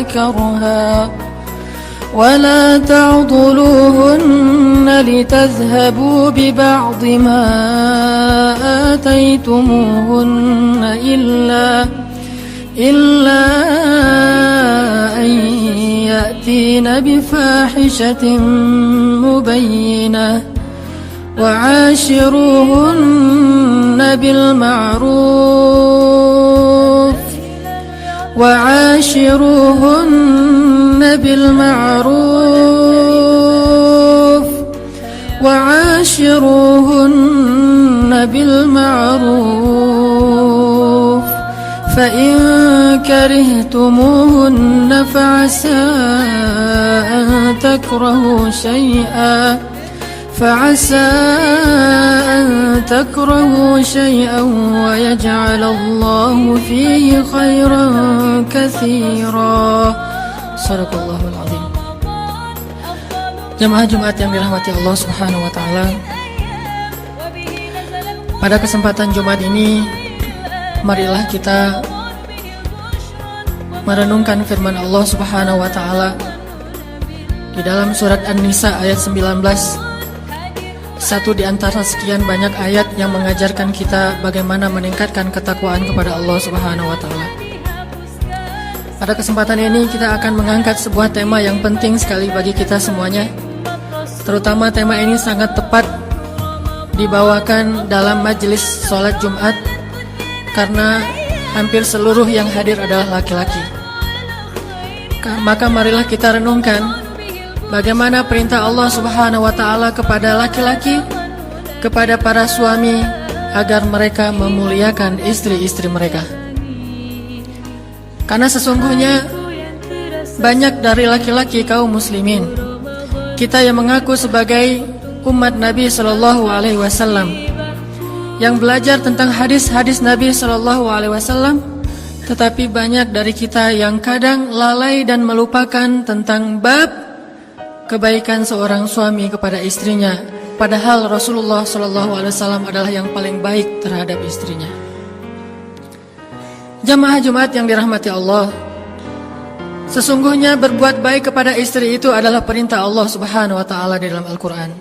كرها ولا تعضلوهن لتذهبوا ببعض ما آتيتموهن إلا أن يأتين بفاحشة مبينة وعاشروهن بالمعروف فإن كرهتموهن فعسى أن تكرهوا شيئا ويجعل الله فيه خيرا كثيرا. Sadaqallahul azim. Jemaah Jumat yang dirahmati Allah Subhanahu wa taala. Pada kesempatan Jumat ini, marilah kita merenungkan firman Allah Subhanahu wa taala di dalam surat An-Nisa ayat 19. Satu di antara sekian banyak ayat yang mengajarkan kita bagaimana meningkatkan ketakwaan kepada Allah Subhanahu wa taala. Pada kesempatan ini kita akan mengangkat sebuah tema yang penting sekali bagi kita semuanya. Terutama tema ini sangat tepat dibawakan dalam majelis sholat Jumat karena hampir seluruh yang hadir adalah laki-laki. Maka marilah kita renungkan bagaimana perintah Allah Subhanahu wa taala kepada laki-laki, kepada para suami agar mereka memuliakan istri-istri mereka. Karena sesungguhnya banyak dari laki-laki kaum muslimin, kita yang mengaku sebagai umat Nabi sallallahu alaihi wasallam, yang belajar tentang hadis-hadis Nabi sallallahu alaihi wasallam, tetapi banyak dari kita yang kadang lalai dan melupakan tentang bab kebaikan seorang suami kepada istrinya, padahal Rasulullah SAW adalah yang paling baik terhadap istrinya. Jamaah Jumat yang dirahmati Allah, sesungguhnya berbuat baik kepada istri itu adalah perintah Allah Subhanahu wa taala di dalam Al-Qur'an.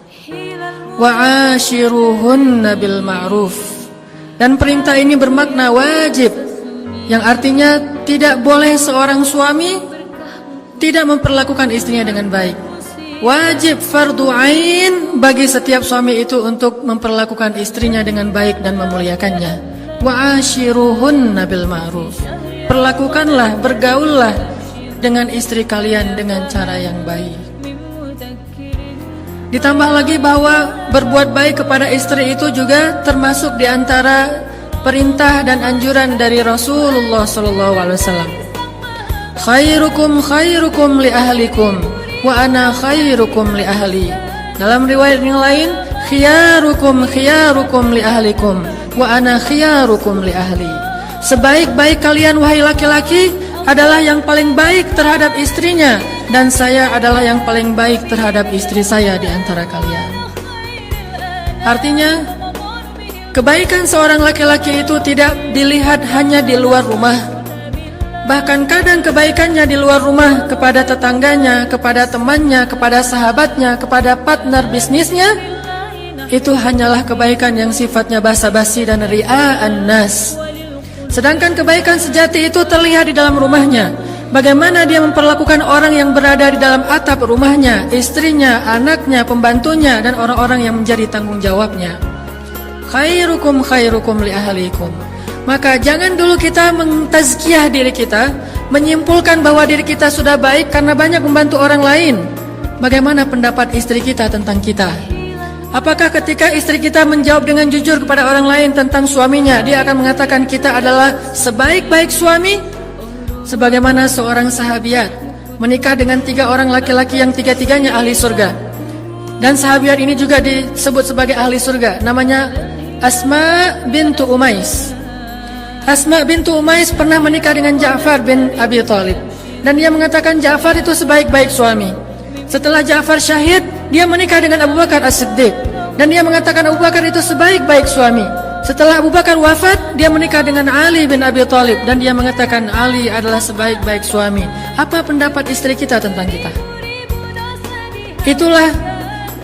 Wa'ashiruhunna bil ma'ruf. Dan perintah ini bermakna wajib, yang artinya tidak boleh seorang suami tidak memperlakukan istrinya dengan baik. Wajib fardu ain bagi setiap suami itu untuk memperlakukan istrinya dengan baik dan memuliakannya. Wa'ashiruhunna bil ma'ruf. Perlakukanlah, bergaullah dengan istri kalian dengan cara yang baik. Ditambah lagi bahwa berbuat baik kepada istri itu juga termasuk di antara perintah dan anjuran dari Rasulullah SAW. Khairukum li ahlikum wa ana khairukum li ahli. Dalam riwayat yang lain, khiyarukum li ahlikum wa ana khiyarukum li ahli. Sebaik-baik kalian wahai laki-laki adalah yang paling baik terhadap istrinya, dan saya adalah yang paling baik terhadap istri saya di antara kalian. Artinya, kebaikan seorang laki-laki itu tidak dilihat hanya di luar rumah. Bahkan kadang kebaikannya di luar rumah kepada tetangganya, kepada temannya, kepada sahabatnya, kepada partner bisnisnya, itu hanyalah kebaikan yang sifatnya basa-basi dan ria'an nas. Sedangkan kebaikan sejati itu terlihat di dalam rumahnya. Bagaimana dia memperlakukan orang yang berada di dalam atap rumahnya, istrinya, anaknya, pembantunya, dan orang-orang yang menjadi tanggung jawabnya. Khairukum li ahlikum. Maka jangan dulu kita mentazkiyah diri kita, menyimpulkan bahwa diri kita sudah baik karena banyak membantu orang lain. Bagaimana pendapat istri kita tentang kita? Apakah ketika istri kita menjawab dengan jujur kepada orang lain tentang suaminya, dia akan mengatakan kita adalah sebaik-baik suami? Sebagaimana seorang sahabiat menikah dengan 3 orang laki-laki yang tiga-tiganya ahli surga. Dan sahabiat ini juga disebut sebagai ahli surga. Namanya Asma bintu Umais. Asma bintu Umais pernah menikah dengan Ja'far bin Abi Thalib. Dan dia mengatakan Ja'far itu sebaik-baik suami. Setelah Ja'far syahid, dia menikah dengan Abu Bakar As-Siddiq. Dan dia mengatakan Abu Bakar itu sebaik-baik suami. Setelah Abu Bakar wafat, dia menikah dengan Ali bin Abi Thalib dan dia mengatakan Ali adalah sebaik-baik suami. Apa pendapat istri kita tentang kita? Itulah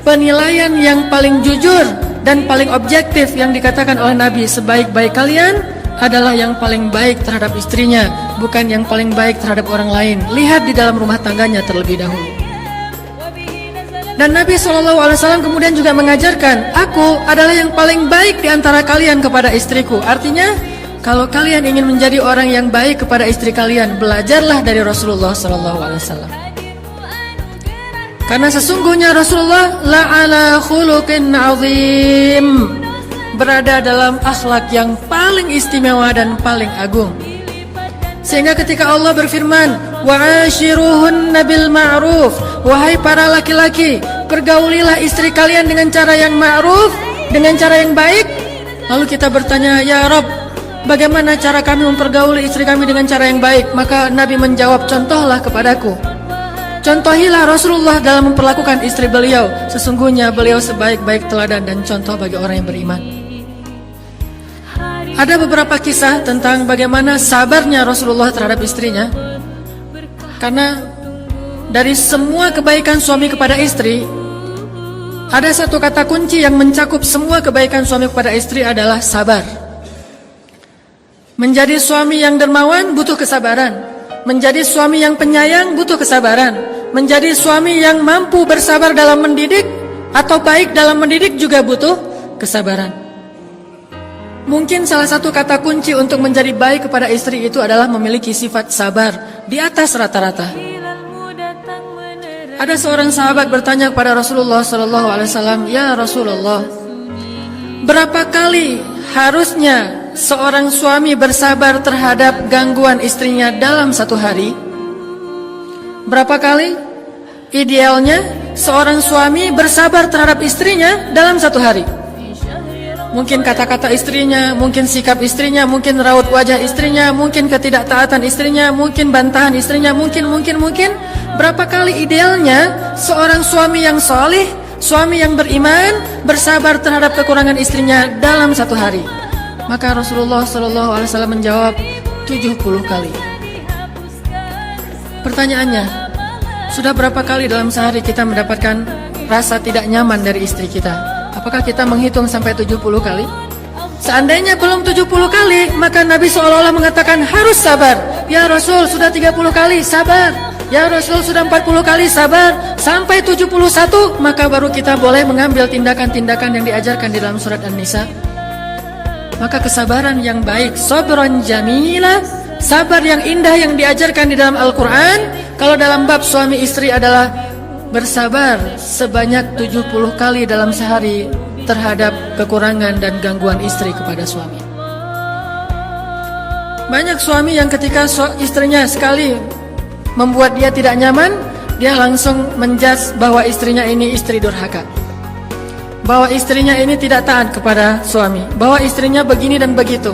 penilaian yang paling jujur dan paling objektif yang dikatakan oleh Nabi. Sebaik-baik kalian adalah yang paling baik terhadap istrinya, bukan yang paling baik terhadap orang lain. Lihat di dalam rumah tangganya terlebih dahulu. Dan Nabi SAW kemudian juga mengajarkan, aku adalah yang paling baik di antara kalian kepada istriku. Artinya, kalau kalian ingin menjadi orang yang baik kepada istri kalian, belajarlah dari Rasulullah SAW. Karena sesungguhnya Rasulullah la'ala khuluqin azim, berada dalam akhlak yang paling istimewa dan paling agung. Sehingga ketika Allah berfirman, wa'ashiruhunna bil ma'ruf, wahai para laki-laki, pergaulilah istri kalian dengan cara yang ma'ruf, dengan cara yang baik. Lalu kita bertanya, ya Rabb, bagaimana cara kami mempergauli istri kami dengan cara yang baik? Maka Nabi menjawab, contohlah kepadaku. Contohilah Rasulullah dalam memperlakukan istri beliau. Sesungguhnya beliau sebaik-baik teladan dan contoh bagi orang yang beriman. Ada beberapa kisah tentang bagaimana sabarnya Rasulullah terhadap istrinya. Karena dari semua kebaikan suami kepada istri, ada satu kata kunci yang mencakup semua kebaikan suami kepada istri adalah sabar. Menjadi suami yang dermawan butuh kesabaran. Menjadi suami yang penyayang butuh kesabaran. Menjadi suami yang mampu bersabar dalam mendidik atau baik dalam mendidik juga butuh kesabaran. Mungkin salah satu kata kunci untuk menjadi baik kepada istri itu adalah memiliki sifat sabar di atas rata-rata. Ada seorang sahabat bertanya kepada Rasulullah SAW, ya Rasulullah, berapa kali harusnya seorang suami bersabar terhadap gangguan istrinya dalam satu hari? Berapa kali idealnya seorang suami bersabar terhadap istrinya dalam satu hari? Mungkin kata-kata istrinya, mungkin sikap istrinya, mungkin raut wajah istrinya, mungkin ketidaktaatan istrinya, mungkin bantahan istrinya, mungkin. Berapa kali idealnya seorang suami yang solih, suami yang beriman, bersabar terhadap kekurangan istrinya dalam satu hari? Maka Rasulullah SAW menjawab 70 kali. Pertanyaannya, sudah berapa kali dalam sehari kita mendapatkan rasa tidak nyaman dari istri kita? Apakah kita menghitung sampai 70 kali? Seandainya belum 70 kali, maka Nabi seolah-olah mengatakan harus sabar. Ya Rasul, sudah 30 kali, sabar. Ya Rasul, sudah 40 kali, sabar. Sampai 71, maka baru kita boleh mengambil tindakan-tindakan yang diajarkan di dalam surat An-Nisa. Maka kesabaran yang baik, sabran jamila, sabar yang indah yang diajarkan di dalam Al-Quran. Kalau dalam bab suami istri adalah bersabar sebanyak 70 kali dalam sehari terhadap kekurangan dan gangguan istri kepada suami. Banyak suami yang ketika istrinya sekali membuat dia tidak nyaman, dia langsung menjudge bahwa istrinya ini istri durhaka, bahwa istrinya ini tidak taat kepada suami, bahwa istrinya begini dan begitu.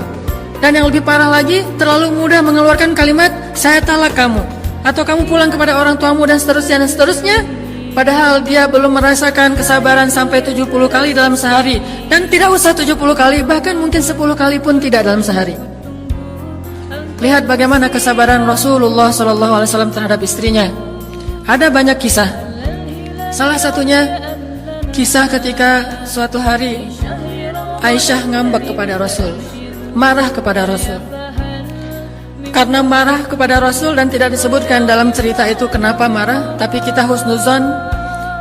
Dan yang lebih parah lagi, terlalu mudah mengeluarkan kalimat saya talak kamu, atau kamu pulang kepada orang tuamu, dan seterusnya. Padahal dia belum merasakan kesabaran sampai 70 kali dalam sehari. Dan tidak usah 70 kali, bahkan mungkin 10 kali pun tidak dalam sehari. Lihat bagaimana kesabaran Rasulullah SAW terhadap istrinya. Ada banyak kisah. Salah satunya kisah ketika suatu hari Aisyah ngambek kepada Rasul, marah kepada Rasul. Karena marah kepada Rasul, dan tidak disebutkan dalam cerita itu kenapa marah, tapi kita husnuzon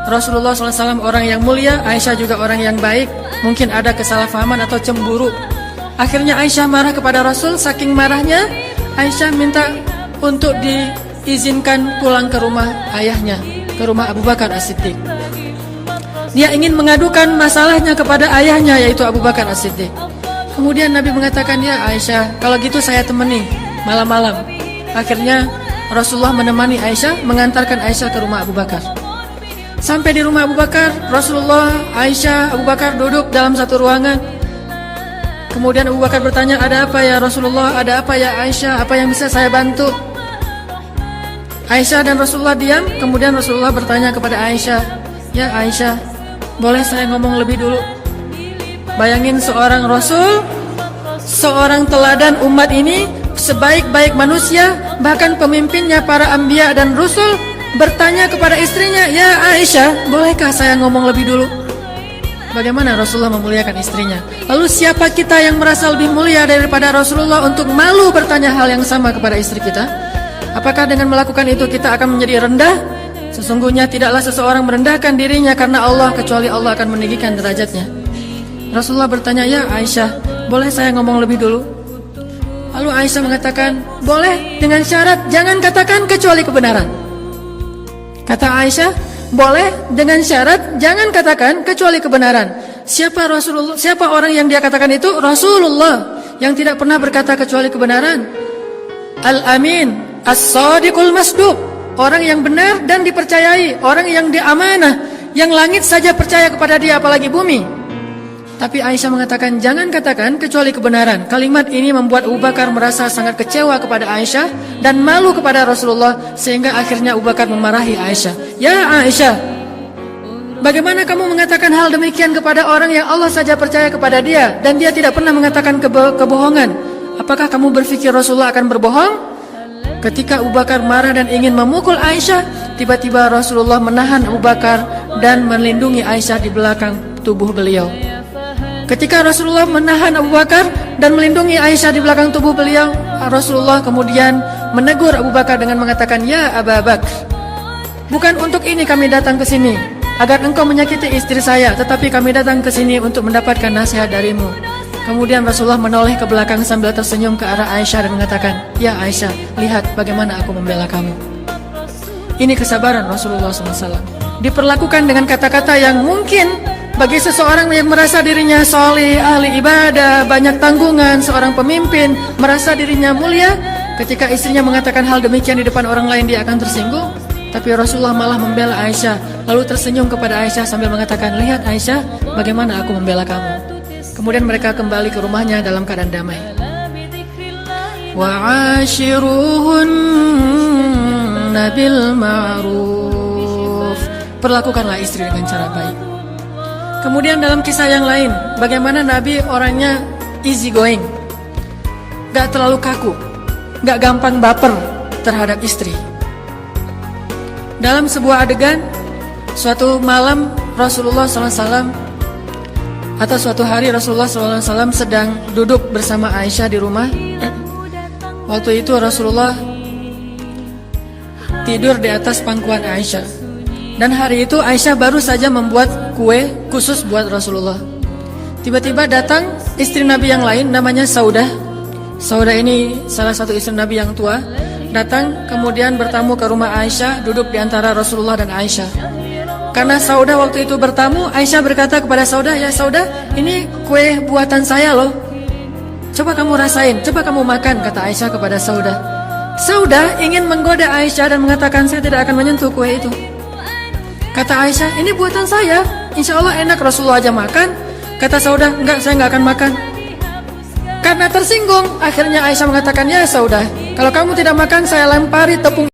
Rasulullah SAW orang yang mulia, Aisyah juga orang yang baik. Mungkin ada kesalahpahaman atau cemburu. Akhirnya Aisyah marah kepada Rasul. Saking marahnya, Aisyah minta untuk diizinkan pulang ke rumah ayahnya, ke rumah Abu Bakar As-Siddiq. Dia ingin mengadukan masalahnya kepada ayahnya, yaitu Abu Bakar As-Siddiq. Kemudian Nabi mengatakan, ya Aisyah, kalau gitu saya temani malam-malam. Akhirnya Rasulullah menemani Aisyah, mengantarkan Aisyah ke rumah Abu Bakar. Sampai di rumah Abu Bakar, Rasulullah, Aisyah, Abu Bakar duduk dalam satu ruangan. Kemudian Abu Bakar bertanya, ada apa ya Rasulullah, ada apa ya Aisyah, apa yang bisa saya bantu? Aisyah dan Rasulullah diam. Kemudian Rasulullah bertanya kepada Aisyah, ya Aisyah, boleh saya ngomong lebih dulu? Bayangin seorang Rasul seorang teladan umat ini, sebaik-baik manusia, bahkan pemimpinnya para anbiya dan rasul, bertanya kepada istrinya, "Ya Aisyah, bolehkah saya ngomong lebih dulu?" Bagaimana Rasulullah memuliakan istrinya? Lalu siapa kita yang merasa lebih mulia daripada Rasulullah untuk malu bertanya hal yang sama kepada istri kita? Apakah dengan melakukan itu kita akan menjadi rendah? Sesungguhnya tidaklah seseorang merendahkan dirinya karena Allah, kecuali Allah akan meninggikan derajatnya. Rasulullah bertanya, "Ya Aisyah, boleh saya ngomong lebih dulu?" Lalu Aisyah mengatakan, "Boleh, dengan syarat jangan katakan kecuali kebenaran." Kata Aisyah, "Boleh, dengan syarat jangan katakan kecuali kebenaran." Siapa Rasulullah? Siapa orang yang dia katakan itu? Rasulullah, yang tidak pernah berkata kecuali kebenaran. Al-Amin, As-Sadiqul Masduq, orang yang benar dan dipercayai, orang yang diamanah, yang langit saja percaya kepada dia, apalagi bumi. Tapi Aisyah mengatakan, "Jangan katakan kecuali kebenaran." Kalimat ini membuat Abu Bakar merasa sangat kecewa kepada Aisyah dan malu kepada Rasulullah, sehingga akhirnya Abu Bakar memarahi Aisyah. "Ya Aisyah, bagaimana kamu mengatakan hal demikian kepada orang yang Allah saja percaya kepada dia dan dia tidak pernah mengatakan kebohongan? Apakah kamu berpikir Rasulullah akan berbohong?" Ketika Abu Bakar marah dan ingin memukul Aisyah, tiba-tiba Rasulullah menahan Abu Bakar dan melindungi Aisyah di belakang tubuh beliau. Ketika Rasulullah menahan Abu Bakar dan melindungi Aisyah di belakang tubuh beliau, Rasulullah kemudian menegur Abu Bakar dengan mengatakan, "Ya Abu Bakar, bukan untuk ini kami datang ke sini, agar engkau menyakiti istri saya, tetapi kami datang ke sini untuk mendapatkan nasihat darimu." Kemudian Rasulullah menoleh ke belakang sambil tersenyum ke arah Aisyah dan mengatakan, "Ya Aisyah, lihat bagaimana aku membela kamu." Ini kesabaran Rasulullah SAW. Diperlakukan dengan kata-kata yang mungkin bagi seseorang yang merasa dirinya soleh, ahli ibadah, banyak tanggungan, seorang pemimpin, merasa dirinya mulia, ketika istrinya mengatakan hal demikian di depan orang lain dia akan tersinggung. Tapi Rasulullah malah membela Aisyah, lalu tersenyum kepada Aisyah sambil mengatakan, "Lihat Aisyah, bagaimana aku membela kamu." Kemudian mereka kembali ke rumahnya dalam keadaan damai. "Wa'ashiruhunna bil ma'ruf." Perlakukanlah istri dengan cara baik. Kemudian dalam kisah yang lain, bagaimana Nabi orangnya easy going, gak terlalu kaku, gak gampang baper terhadap istri. Dalam sebuah adegan, suatu malam Rasulullah SAW, atau suatu hari Rasulullah SAW sedang duduk bersama Aisyah di rumah. Waktu itu Rasulullah tidur di atas pangkuan Aisyah. Dan hari itu Aisyah baru saja membuat kue khusus buat Rasulullah. Tiba-tiba datang istri Nabi yang lain, namanya Saudah. Saudah ini salah satu istri Nabi yang tua. Datang kemudian bertamu ke rumah Aisyah, duduk di antara Rasulullah dan Aisyah. Karena Saudah waktu itu bertamu, Aisyah berkata kepada Saudah, "Ya Saudah, ini kue buatan saya loh. Coba kamu rasain, coba kamu makan," kata Aisyah kepada Saudah. Saudah ingin menggoda Aisyah dan mengatakan, "Saya tidak akan menyentuh kue itu." Kata Aisyah, "Ini buatan saya, insya Allah enak, Rasulullah aja makan." Kata Saudah, "Enggak, saya enggak akan makan." Karena tersinggung, akhirnya Aisyah mengatakan, "Ya Saudah, kalau kamu tidak makan, saya lempari tepung